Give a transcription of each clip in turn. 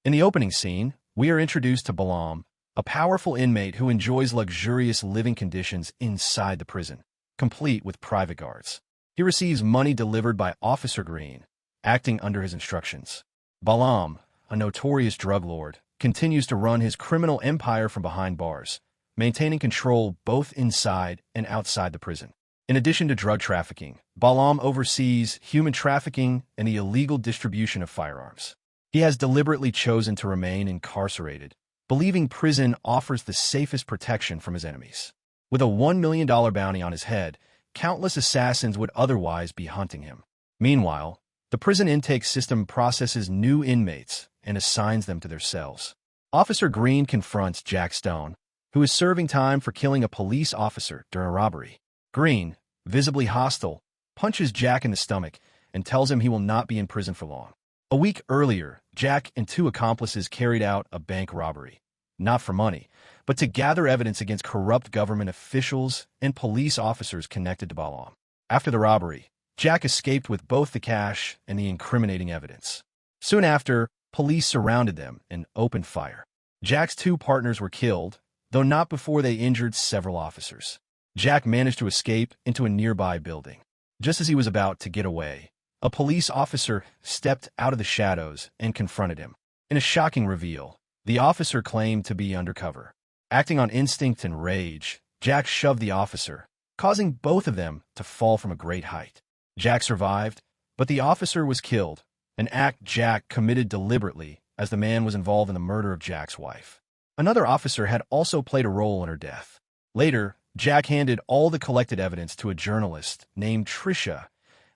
In the opening scene, we are introduced to Balam, a powerful inmate who enjoys luxurious living conditions inside the prison, complete with private guards. He receives money delivered by Officer Green, acting under his instructions. Balam, a notorious drug lord, continues to run his criminal empire from behind bars, maintaining control both inside and outside the prison. In addition to drug trafficking, Balam oversees human trafficking and the illegal distribution of firearms. He has deliberately chosen to remain incarcerated, believing prison offers the safest protection from his enemies. With a $1 million bounty on his head, countless assassins would otherwise be hunting him. Meanwhile, the prison intake system processes new inmates and assigns them to their cells. Officer Green confronts Jack Stone, who is serving time for killing a police officer during a robbery. Green, visibly hostile, punches Jack in the stomach and tells him he will not be in prison for long. A week earlier, Jack and two accomplices carried out a bank robbery, not for money, but to gather evidence against corrupt government officials and police officers connected to Balam. After the robbery, Jack escaped with both the cash and the incriminating evidence. Soon after, police surrounded them and opened fire. Jack's two partners were killed, though not before they injured several officers. Jack managed to escape into a nearby building. Just as he was about to get away, a police officer stepped out of the shadows and confronted him. In a shocking reveal, the officer claimed to be undercover. Acting on instinct and rage, Jack shoved the officer, causing both of them to fall from a great height. Jack survived, but the officer was killed, an act Jack committed deliberately as the man was involved in the murder of Jack's wife. Another officer had also played a role in her death. Later, Jack handed all the collected evidence to a journalist named Trisha,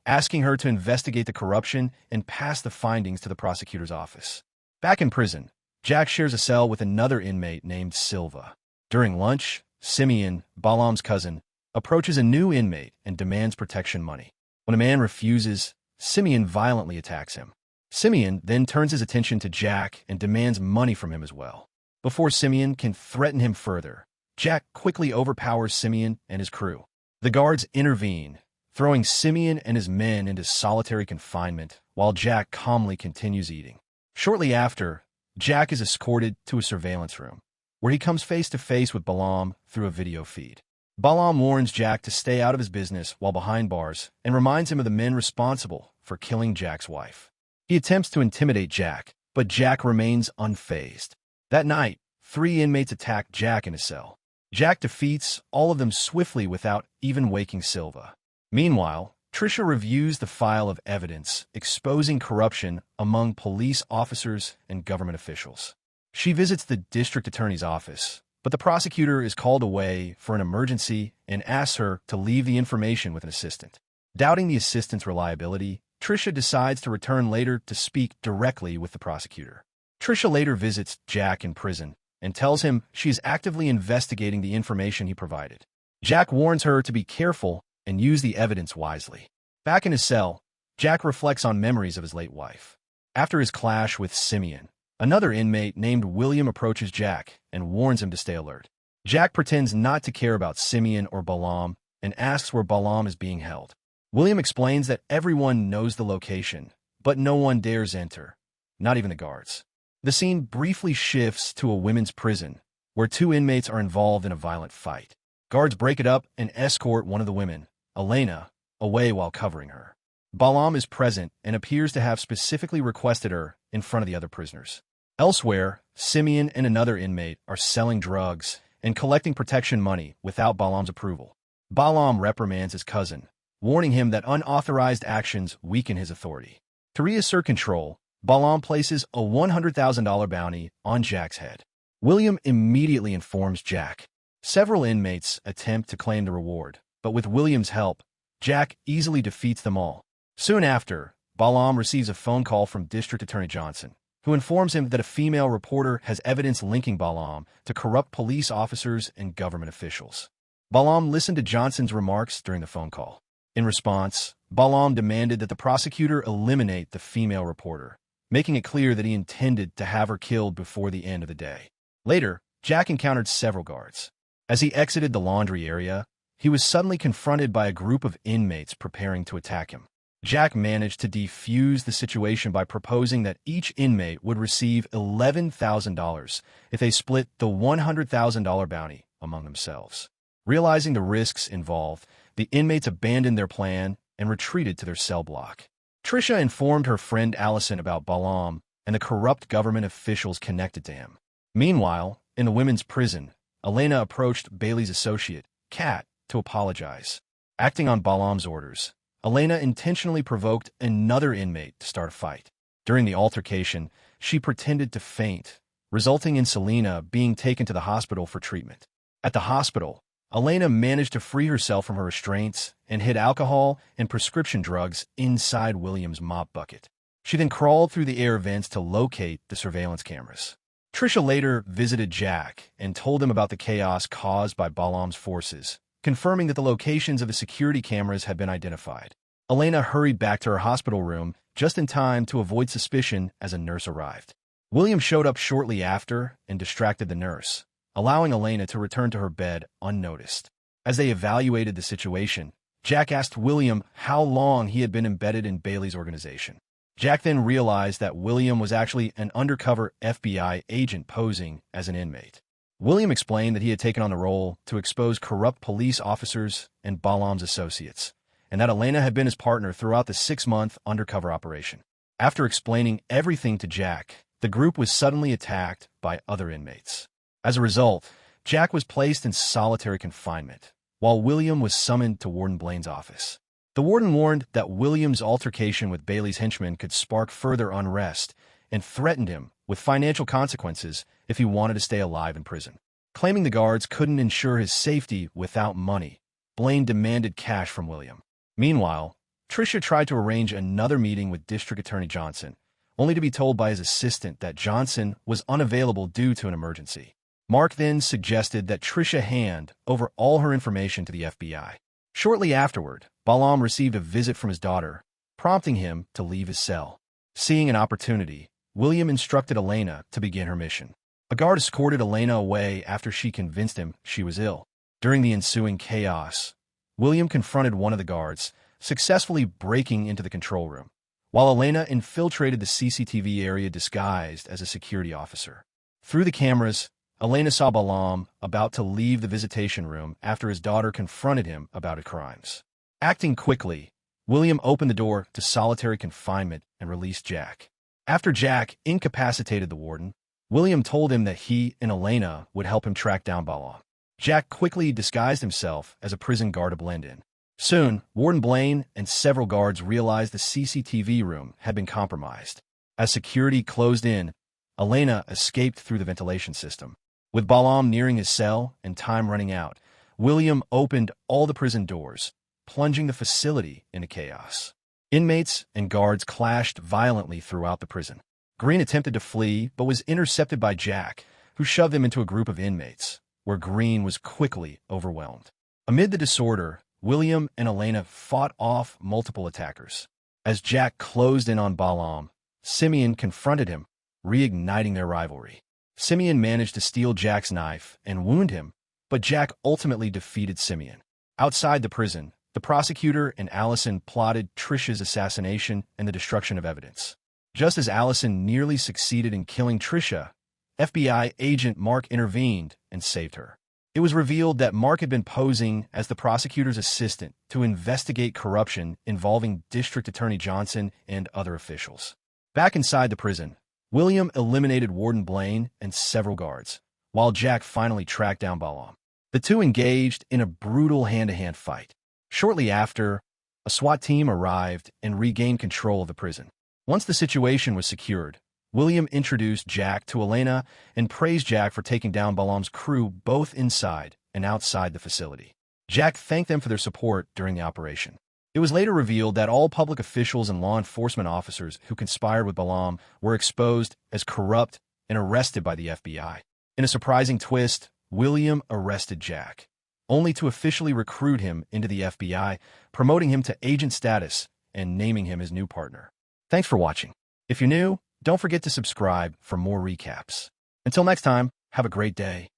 asking her to investigate the corruption and pass the findings to the prosecutor's office. Back in prison, Jack shares a cell with another inmate named Silva. During lunch, Simeon, Balam's cousin, approaches a new inmate and demands protection money. When a man refuses, Simeon violently attacks him. Simeon then turns his attention to Jack and demands money from him as well. Before Simeon can threaten him further, Jack quickly overpowers Simeon and his crew. The guards intervene, throwing Simeon and his men into solitary confinement while Jack calmly continues eating. Shortly after, Jack is escorted to a surveillance room, where he comes face to face with Balam through a video feed. Balam warns Jack to stay out of his business while behind bars and reminds him of the men responsible for killing Jack's wife. He attempts to intimidate Jack, but Jack remains unfazed. That night, 3 inmates attack Jack in his cell. Jack defeats all of them swiftly without even waking Silva. Meanwhile, Trisha reviews the file of evidence exposing corruption among police officers and government officials. She visits the district attorney's office, but the prosecutor is called away for an emergency and asks her to leave the information with an assistant. Doubting the assistant's reliability, Trisha decides to return later to speak directly with the prosecutor. Trisha later visits Jack in prison and tells him she is actively investigating the information he provided. Jack warns her to be careful and use the evidence wisely. Back in his cell, Jack reflects on memories of his late wife. After his clash with Simeon, another inmate named William approaches Jack and warns him to stay alert. Jack pretends not to care about Simeon or Balam and asks where Balam is being held. William explains that everyone knows the location, but no one dares enter, not even the guards. The scene briefly shifts to a women's prison, where 2 inmates are involved in a violent fight. Guards break it up and escort one of the women, Elena, away while covering her. Balam is present and appears to have specifically requested her in front of the other prisoners. Elsewhere, Simeon and another inmate are selling drugs and collecting protection money without Balam's approval. Balam reprimands his cousin, warning him that unauthorized actions weaken his authority. To reassert control, Balam places a $100,000 bounty on Jack's head. William immediately informs Jack. Several inmates attempt to claim the reward, but with William's help, Jack easily defeats them all. Soon after, Balam receives a phone call from District Attorney Johnson, who informs him that a female reporter has evidence linking Balam to corrupt police officers and government officials. Balam listened to Johnson's remarks during the phone call. In response, Balam demanded that the prosecutor eliminate the female reporter, making it clear that he intended to have her killed before the end of the day. Later, Jack encountered several guards. As he exited the laundry area, he was suddenly confronted by a group of inmates preparing to attack him. Jack managed to defuse the situation by proposing that each inmate would receive $11,000 if they split the $100,000 bounty among themselves. Realizing the risks involved, the inmates abandoned their plan and retreated to their cell block. Trisha informed her friend Allison about Balam and the corrupt government officials connected to him. Meanwhile, in the women's prison, Elena approached Bailey's associate, Kat, to apologize. Acting on Balam's orders, Elena intentionally provoked another inmate to start a fight. During the altercation, she pretended to faint, resulting in Selena being taken to the hospital for treatment. At the hospital, Elena managed to free herself from her restraints and hid alcohol and prescription drugs inside William's mop bucket. She then crawled through the air vents to locate the surveillance cameras. Trisha later visited Jack and told him about the chaos caused by Balam's forces, confirming that the locations of the security cameras had been identified. Elena hurried back to her hospital room just in time to avoid suspicion as a nurse arrived. William showed up shortly after and distracted the nurse, allowing Elena to return to her bed unnoticed. As they evaluated the situation, Jack asked William how long he had been embedded in Bailey's organization. Jack then realized that William was actually an undercover FBI agent posing as an inmate. William explained that he had taken on the role to expose corrupt police officers and Balam's associates, and that Elena had been his partner throughout the 6-month undercover operation. After explaining everything to Jack, the group was suddenly attacked by other inmates. As a result, Jack was placed in solitary confinement, while William was summoned to Warden Blaine's office. The warden warned that William's altercation with Bailey's henchmen could spark further unrest and threatened him with financial consequences if he wanted to stay alive in prison. Claiming the guards couldn't ensure his safety without money, Blaine demanded cash from William. Meanwhile, Trisha tried to arrange another meeting with District Attorney Johnson, only to be told by his assistant that Johnson was unavailable due to an emergency. Mark then suggested that Trisha hand over all her information to the FBI. Shortly afterward, Balam received a visit from his daughter, prompting him to leave his cell. Seeing an opportunity, William instructed Elena to begin her mission. A guard escorted Elena away after she convinced him she was ill. During the ensuing chaos, William confronted one of the guards, successfully breaking into the control room, while Elena infiltrated the CCTV area disguised as a security officer. Through the cameras, Elena saw Balam about to leave the visitation room after his daughter confronted him about his crimes. Acting quickly, William opened the door to solitary confinement and released Jack. After Jack incapacitated the warden, William told him that he and Elena would help him track down Balam. Jack quickly disguised himself as a prison guard to blend in. Soon, Warden Blaine and several guards realized the CCTV room had been compromised. As security closed in, Elena escaped through the ventilation system. With Balam nearing his cell and time running out, William opened all the prison doors, plunging the facility into chaos. Inmates and guards clashed violently throughout the prison. Green attempted to flee, but was intercepted by Jack, who shoved him into a group of inmates, where Green was quickly overwhelmed. Amid the disorder, William and Elena fought off multiple attackers. As Jack closed in on Balam, Simeon confronted him, reigniting their rivalry. Simeon managed to steal Jack's knife and wound him, but Jack ultimately defeated Simeon. Outside the prison, the prosecutor and Allison plotted Trisha's assassination and the destruction of evidence. Just as Allison nearly succeeded in killing Trisha, FBI agent Mark intervened and saved her. It was revealed that Mark had been posing as the prosecutor's assistant to investigate corruption involving District Attorney Johnson and other officials. Back inside the prison, William eliminated Warden Blaine and several guards, while Jack finally tracked down Balam. The two engaged in a brutal hand-to-hand fight. Shortly after, a SWAT team arrived and regained control of the prison. Once the situation was secured, William introduced Jack to Elena and praised Jack for taking down Balam's crew both inside and outside the facility. Jack thanked them for their support during the operation. It was later revealed that all public officials and law enforcement officers who conspired with Balam were exposed as corrupt and arrested by the FBI. In a surprising twist, William arrested Jack, only to officially recruit him into the FBI, promoting him to agent status and naming him his new partner. Thanks for watching. If you're new, don't forget to subscribe for more recaps. Until next time, have a great day.